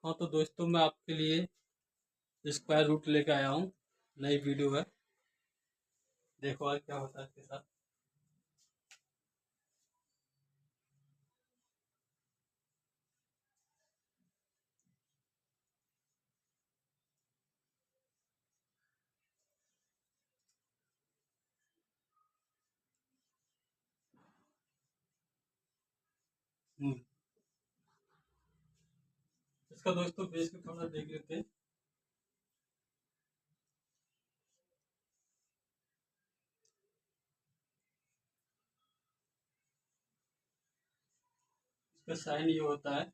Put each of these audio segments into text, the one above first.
हाँ तो दोस्तों, मैं आपके लिए स्क्वायर रूट लेके आया हूँ। नई वीडियो है, देखो आज क्या होता है इसके साथ। हम्म, इसका दोस्तों बेसिक थोड़ा देख लेते हैं। इसका साइन ये होता है,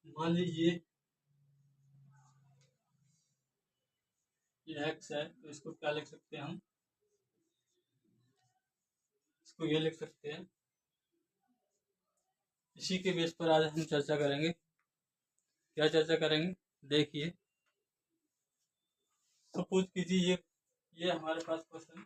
मान लीजिए ये एक्स है, तो इसको क्या लिख सकते हैं हम? इसको ये लिख सकते हैं। इसी के बेस पर आज हम चर्चा करेंगे। क्या चर्चा करेंगे, देखिए। सपोज कीजिए ये हमारे पास क्वेश्चन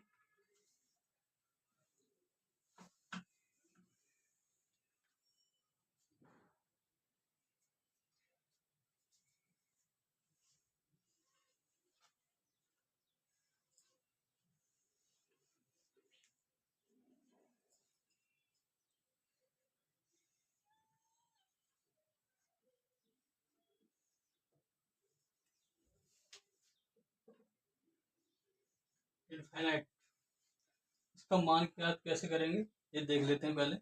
इनफाइनाइट, इसका मान ज्ञात कैसे करेंगे ये देख लेते हैं पहले।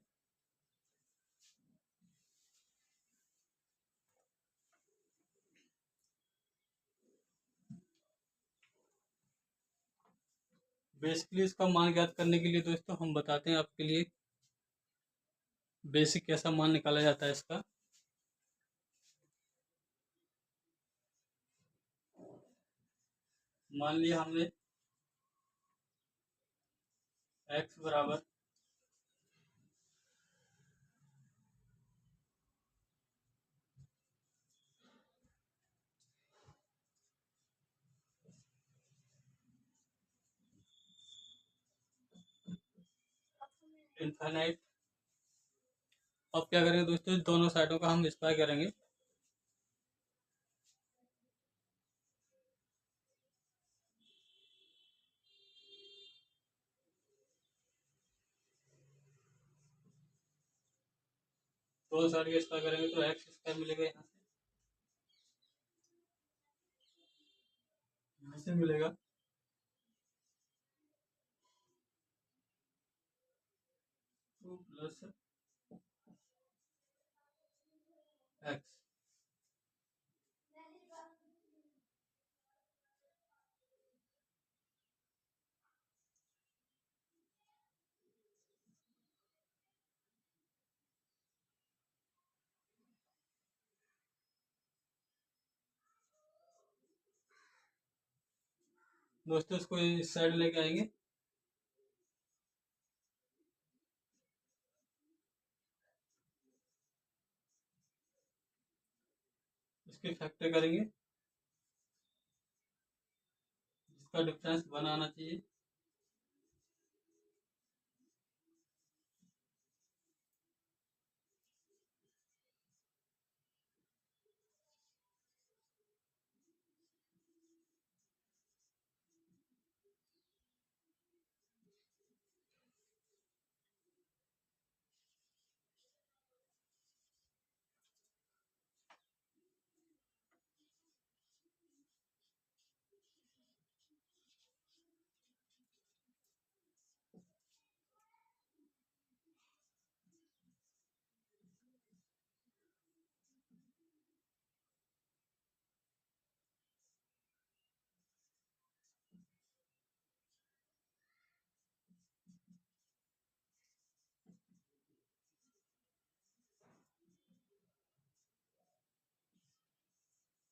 बेसिकली इसका मान ज्ञात करने के लिए दोस्तों हम बताते हैं आपके लिए बेसिक कैसा मान निकाला जाता है इसका। मान लिया हमने x बराबर इनफाइनाइट। अब क्या करेंगे दोस्तों, दोनों साइडों का हम स्क्वायर करेंगे। दोनों साइड का स्क्वायर करेंगे तो एक्स स्क्वायर मिलेगा, यहाँ से मिलेगा 2 प्लस एक्स। दोस्तों इसको इस साइड लेके आएंगे, इसके फैक्टर करेंगे, इसका डिफरेंस 1 आना चाहिए।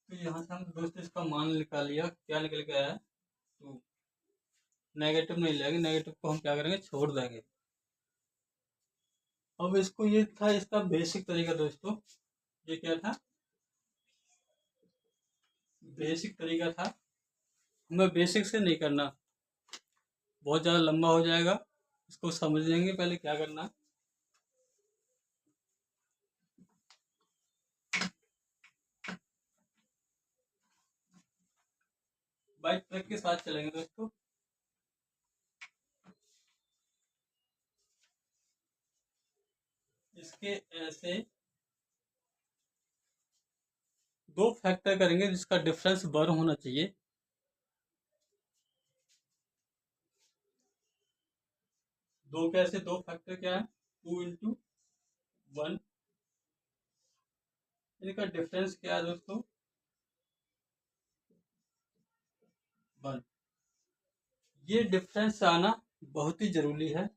तो यहाँ से हम दोस्तों इसका मान निकाल लिया, क्या निकल के आया है 2। नेगेटिव नहीं लेंगे, नेगेटिव को हम क्या करेंगे, छोड़ देंगे। अब इसको ये था इसका बेसिक तरीका दोस्तों, ये क्या था, बेसिक तरीका था। हमें बेसिक से नहीं करना, बहुत ज़्यादा लंबा हो जाएगा, इसको समझ लेंगे पहले क्या करना है। बाइक ट्रक के साथ चलेंगे दोस्तों। इसके ऐसे दो फैक्टर करेंगे जिसका डिफरेंस बड़ा होना चाहिए। दो कैसे, दो फैक्टर क्या है, 2 × 1, इनका डिफरेंस क्या है दोस्तों, 1। ये डिफरेंस आना बहुत ही जरूरी है।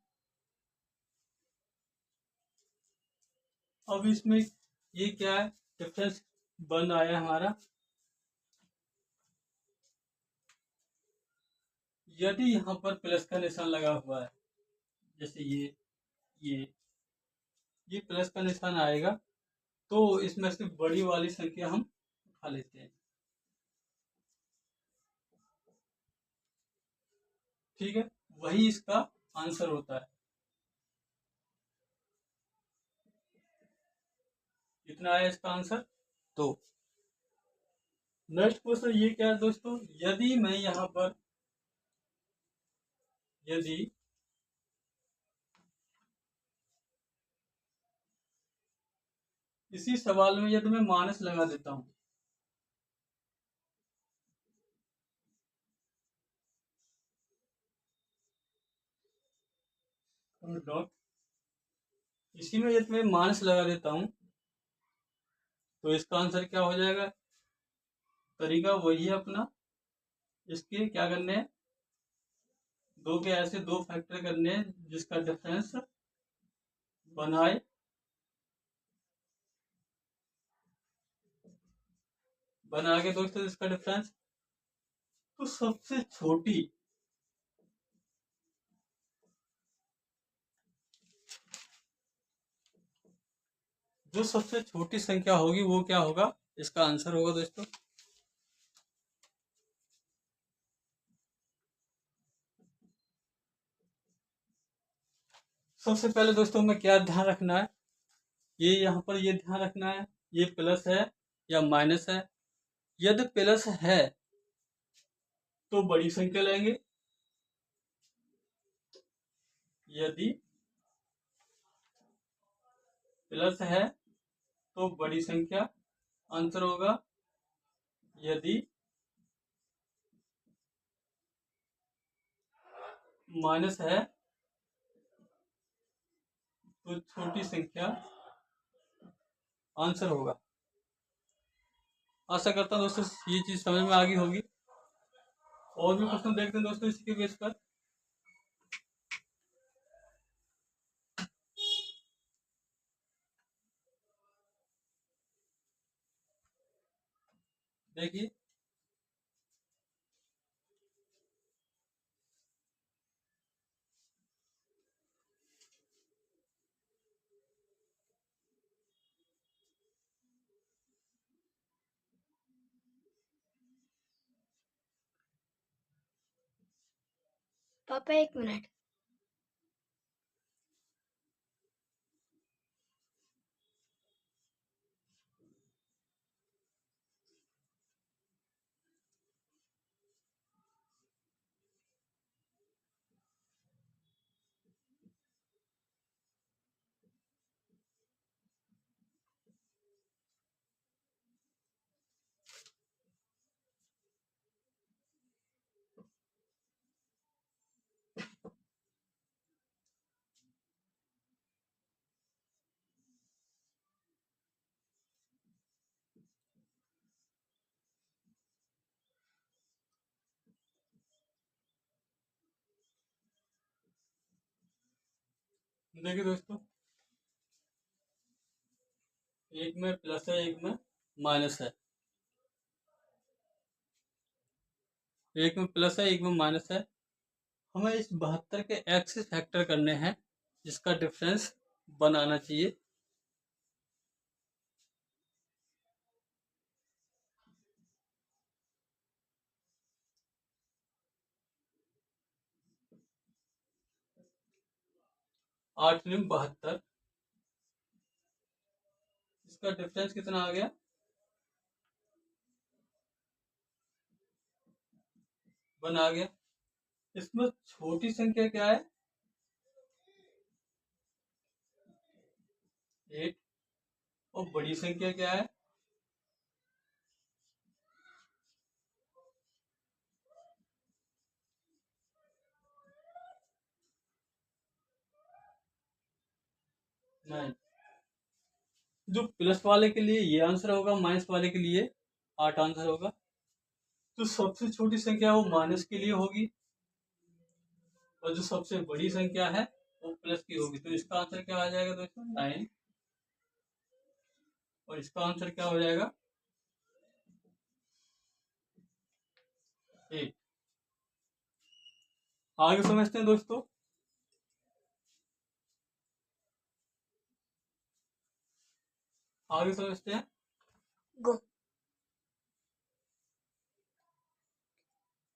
अब इसमें ये क्या है, डिफरेंस 1 आया हमारा। यदि यहाँ पर प्लस का निशान लगा हुआ है, जैसे ये ये प्लस का निशान आएगा, तो इसमें से बड़ी वाली संख्या हम उठा लेते हैं। ठीक है, वही इसका आंसर होता है। कितना आया इसका आंसर, 2। नेक्स्ट क्वेश्चन ये क्या है दोस्तों, यदि मैं यहाँ पर यदि इसी सवाल में यदि मैं माइनस लगा देता हूं, डॉट, इसी में यदि मैं माइनस लगा देता हूं, तो इसका आंसर क्या हो जाएगा। तरीका वही है अपना, इसके क्या करने हैं, दो के ऐसे दो फैक्टर करने हैं जिसका डिफरेंस बनाए, बना के दोस्तों इसका डिफरेंस, तो सबसे छोटी जो सबसे छोटी संख्या होगी वो क्या होगा, इसका आंसर होगा दोस्तों। सबसे पहले दोस्तों में क्या ध्यान रखना है, ये यहाँ पर ये ध्यान रखना है, ये प्लस है या माइनस है। यदि प्लस है तो बड़ी संख्या लेंगे, यदि प्लस है तो बड़ी संख्या आंसर होगा, यदि माइनस है तो छोटी संख्या आंसर होगा। आशा करता हूँ दोस्तों ये चीज समझ में आ गई होगी। और भी क्वेश्चन देखते हैं दोस्तों इसके बेस पर। देखिए पापा 1 मिनट। देखिए दोस्तों, एक में प्लस है एक में माइनस है, एक में प्लस है एक में माइनस है। हमें इस 72 के एक्स फैक्टर करने हैं जिसका डिफरेंस बनाना चाहिए। 8 दूनी 72, इसका डिफरेंस कितना आ गया, 1 आ गया। इसमें छोटी संख्या क्या है, 8, और बड़ी संख्या क्या है, नहीं। जो प्लस वाले के लिए ये आंसर होगा, माइनस वाले के लिए 8 आंसर होगा। तो सबसे छोटी संख्या वो माइनस के लिए होगी, और जो सबसे बड़ी संख्या है वो प्लस की होगी। तो इसका आंसर क्या आ जाएगा दोस्तों, 9, और इसका आंसर क्या हो जाएगा, 8। आगे समझते हैं दोस्तों। आगे समझते हैं। गो।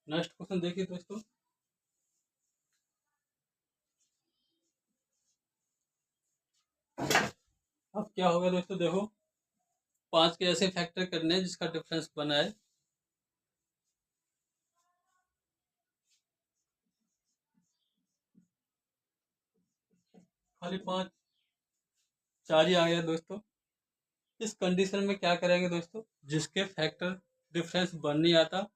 नेक्स्ट क्वेश्चन देखिए दोस्तों। अब क्या होगा दोस्तों, देखो 5 के ऐसे फैक्टर करने हैं जिसका डिफरेंस बना है। खाली 5, 4 ही आ गया दोस्तों। इस कंडीशन में क्या करेंगे दोस्तों, जिसके फैक्टर डिफरेंस बन नहीं आता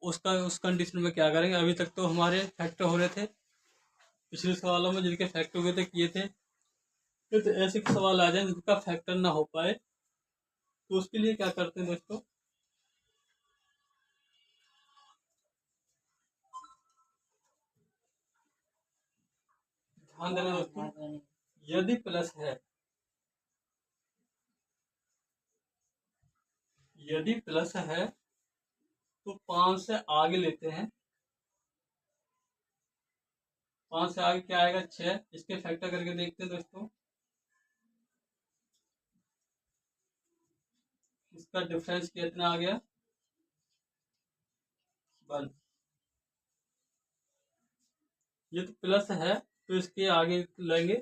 उसका, उस कंडीशन में क्या करेंगे, अभी तक तो हमारे फैक्टर हो रहे थे पिछले सवालों में, जिनके फैक्टर हुए थे किए थे। तो ऐसे सवाल आ जाए जिनका फैक्टर ना हो पाए, तो उसके लिए क्या करते हैं दोस्तों, ध्यान देना दोस्तों। यदि प्लस है, यदि प्लस है तो 5 से आगे लेते हैं। 5 से आगे क्या आएगा, 6। इसके फैक्टर करके देखते हैं दोस्तों। इसका डिफरेंस कितना आ गया, 1। ये तो प्लस है तो इसके आगे लेंगे,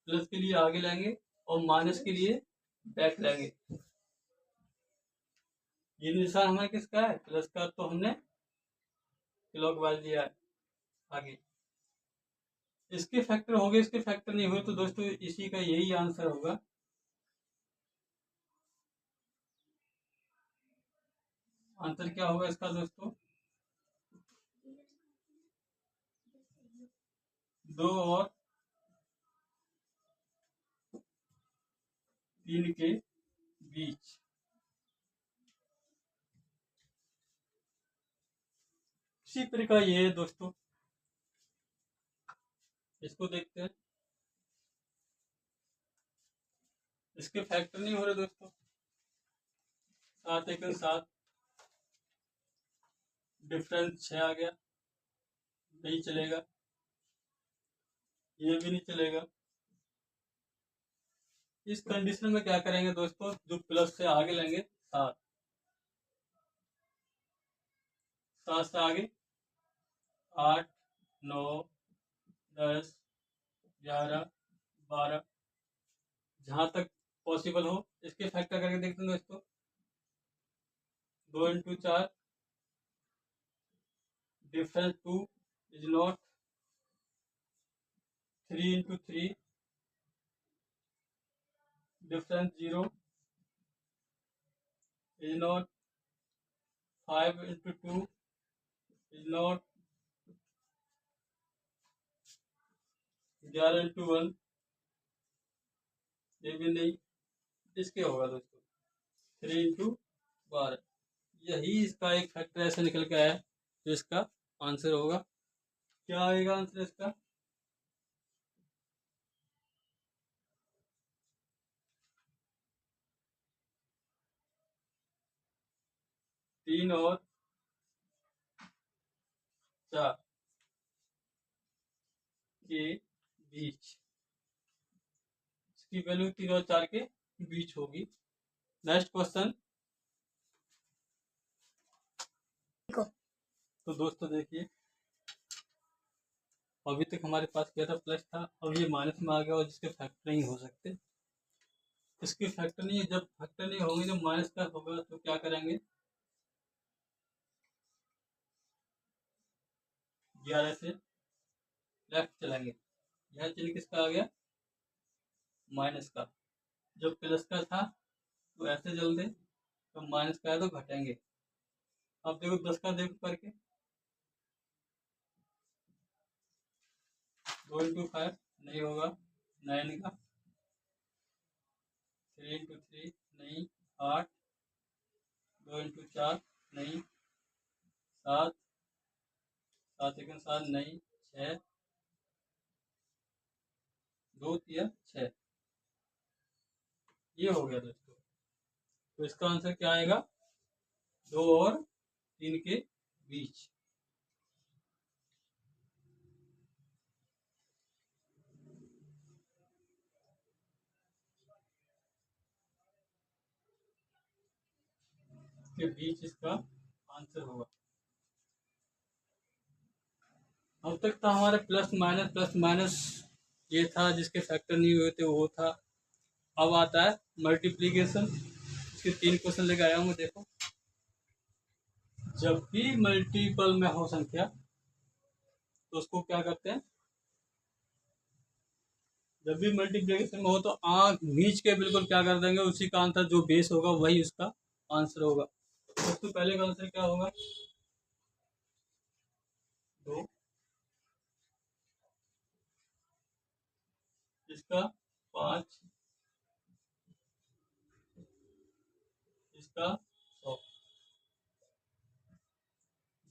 प्लस के लिए आगे लेंगे और माइनस के लिए बैक लेंगे। ये निशान हमारा किसका है, प्लस का, तो हमने क्लॉकवाइज लिया है आगे। इसके फैक्टर हो गए, इसके फैक्टर नहीं हुए, तो दोस्तों इसी का यही आंसर होगा। आंसर क्या होगा इसका दोस्तों, 2 और 3 के बीच। इसी प्रकार ये है दोस्तों। इसको देखते हैं, इसके फैक्टर नहीं हो रहे दोस्तों। 7 एक 7, डिफरेंस 6 आ गया, नहीं चलेगा। ये भी नहीं चलेगा। इस कंडीशन में क्या करेंगे दोस्तों, जो प्लस से आगे लेंगे 7, 7 से आगे 8, 9, 10, 11, 12, जहां तक पॉसिबल हो। इसके फैक्टर करके देखते हैं दोस्तों। 2 into 4, difference 2 is not. 3 into 3, difference 0 is not. 5 into 2 is not. 11 into 1, ये भी नहीं। इसके होगा दोस्तों 3 इंटू 12। यही इसका एक फैक्टर ऐसे निकल के आया, तो इसका आंसर होगा। क्या आएगा आंसर इसका, 3 और 4 के बीच। इसकी वैल्यू 3 और 4 के बीच होगी। Next question. गो। तो दोस्तों देखिए, अभी तक हमारे पास क्या था, प्लस था, अब ये माइनस में आ गया और जिसके फैक्टर नहीं हो सकते, इसके फैक्टर नहीं, जब फैक्टर नहीं होंगे, जब माइनस का होगा तो क्या करेंगे, 11 से लेफ्ट चलेंगे। यह चिन्ह किसका आ गया, माइनस का। जब प्लस का था तो ऐसे चल दे, तो माइनस का है तो घटेंगे। अब देखो 10 का देखो करके, 2 इंटू 5 नहीं होगा, 9 का, 3 इंटू 3 नहीं, 8, 2 इंटू 4 नहीं, 7, 7 एक 7 नहीं, 6, 2 3 6, ये हो गया दोस्तों। तो इसका आंसर क्या आएगा, 2 और 3 के बीच। के बीच इसका आंसर होगा। अब तक था हमारे प्लस माइनस ये था, जिसके फैक्टर नहीं हुए थे वो था। अब आता है मल्टीप्लीकेशन। इसके 3 क्वेश्चन लेके आया हूँ मैं, देखो। जब भी मल्टीपल में हो संख्या तो उसको क्या करते हैं, जब भी मल्टीप्लिकेशन में हो तो आंख मीच के बिल्कुल क्या कर देंगे, उसी का आंसर जो बेस होगा वही उसका आंसर होगा। तो पहले का आंसर क्या होगा, 2, इसका 5, इसका 100।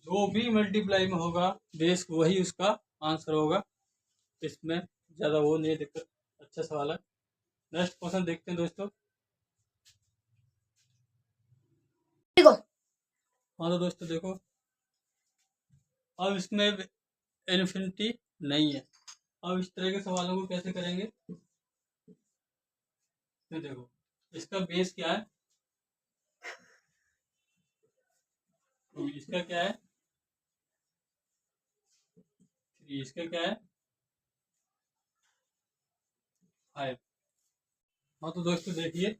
जो भी मल्टीप्लाई में होगा बेस वही उसका आंसर होगा। इसमें ज़्यादा वो नहीं है दिक्कत। अच्छा सवाल है। नेक्स्ट क्वेश्चन देखते हैं दोस्तों। देखो हाँ तो दोस्तों देखो, अब इसमें इन्फिनिटी नहीं है। अब इस तरह के सवालों को कैसे करेंगे, तो देखो इसका बेस क्या है, तो इसका क्या है 3, इसका क्या है 5। हाँ तो दोस्तों देखिए,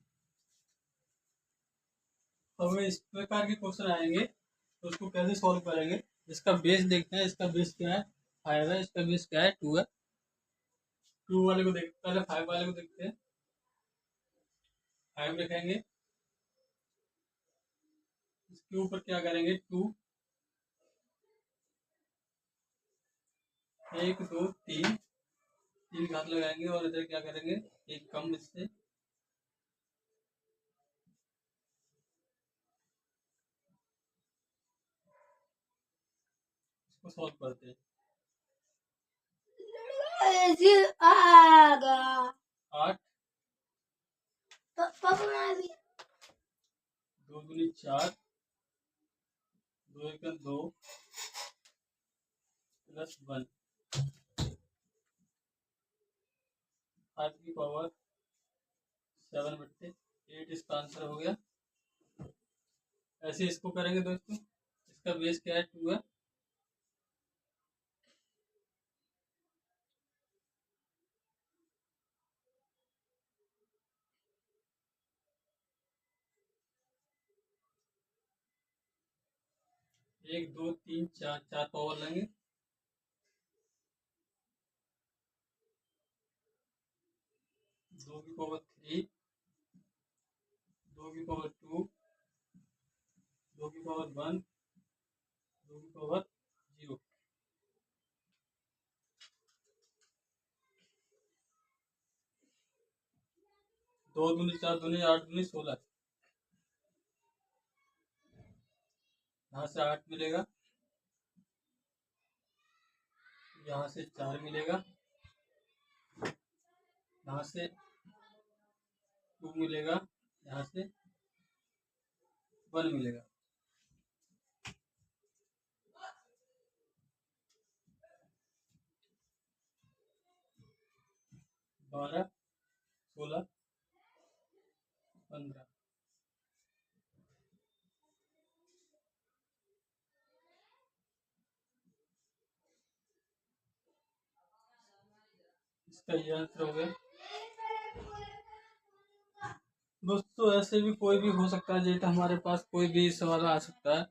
अब इस प्रकार के क्वेश्चन आएंगे तो उसको कैसे सॉल्व करेंगे। इसका बेस देखते हैं, इसका बेस क्या है 5 है, इसका बेस क्या है 2 है। 2 वाले को देख, पहले 5 वाले को देखते हैं। 5 लिखेंगे, इसके ऊपर क्या करेंगे 2, 1 2 3, 3 घात लगाएंगे और इधर क्या करेंगे, एक कम इससे, इसको सॉल्व करते हैं। ऐसे आ गया 8, पापा मैं भी 2 दूनी 4, 2 एक 2 प्लस 1, 5 की पावर 7/8, इसका आंसर हो गया। ऐसे इसको करेंगे दोस्तों, इसका बेस क्या है 2 है, एक 2 3 4, 4 पावर लेंगे, 2 की पावर 3, 2 की पावर 2, 2 की पावर 1, 2 की पावर 0। 2 दूनी 4 दूनी 8 दूनी 16, यहाँ से 8 मिलेगा, यहाँ से 4 मिलेगा, यहाँ से 2 मिलेगा, यहाँ से 1 मिलेगा। 12 16 15। इसका ये आंसर हो गया। दोस्तों ऐसे भी कोई भी हो सकता है, जैसे हमारे पास कोई भी सवाल आ सकता है,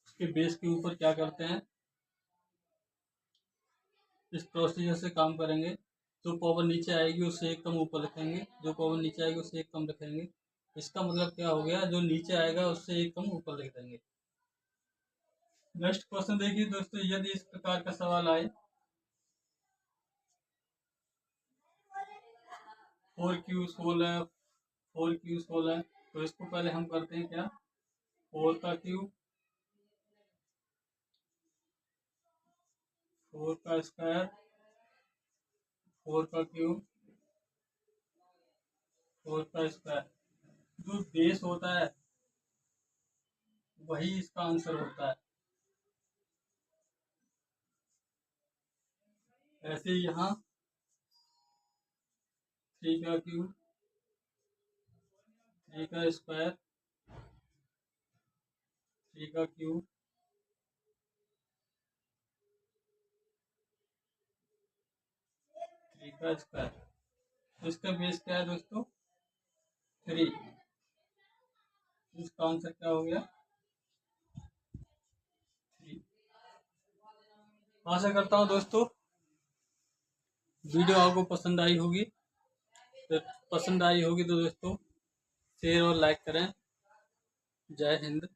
उसके बेस के ऊपर क्या करते हैं, इस प्रोसीजर से काम करेंगे। जो पावर नीचे आएगी उससे एक कम ऊपर लिखेंगे, जो पावर नीचे आएगी उससे एक कम लिखेंगे। इसका मतलब क्या हो गया, जो नीचे आएगा उससे एक कम ऊपर लिख देंगे। नेक्स्ट क्वेश्चन देखिए दोस्तों, यदि इस प्रकार का सवाल आए, 4 क्यूब 16, 4 क्यूब 16, तो इसको पहले हम करते हैं क्या, 4 का क्यूब, 4 का स्क्वायर, 4 का क्यूब, 4 का स्क्वायर। जो बेस होता है वही इसका आंसर होता है। ऐसे ही यहाँ 3 का क्यूब, 3 का स्क्वायर, 3 का क्यूब, 3 का स्क्वायर। तो इसका बेस क्या है दोस्तों, 3। इसका आंसर क्या हो गया, 3। आशा करता हूँ दोस्तों वीडियो आपको पसंद आई होगी। तो पसंद आई होगी तो दोस्तों शेयर और लाइक करें। जय हिंद।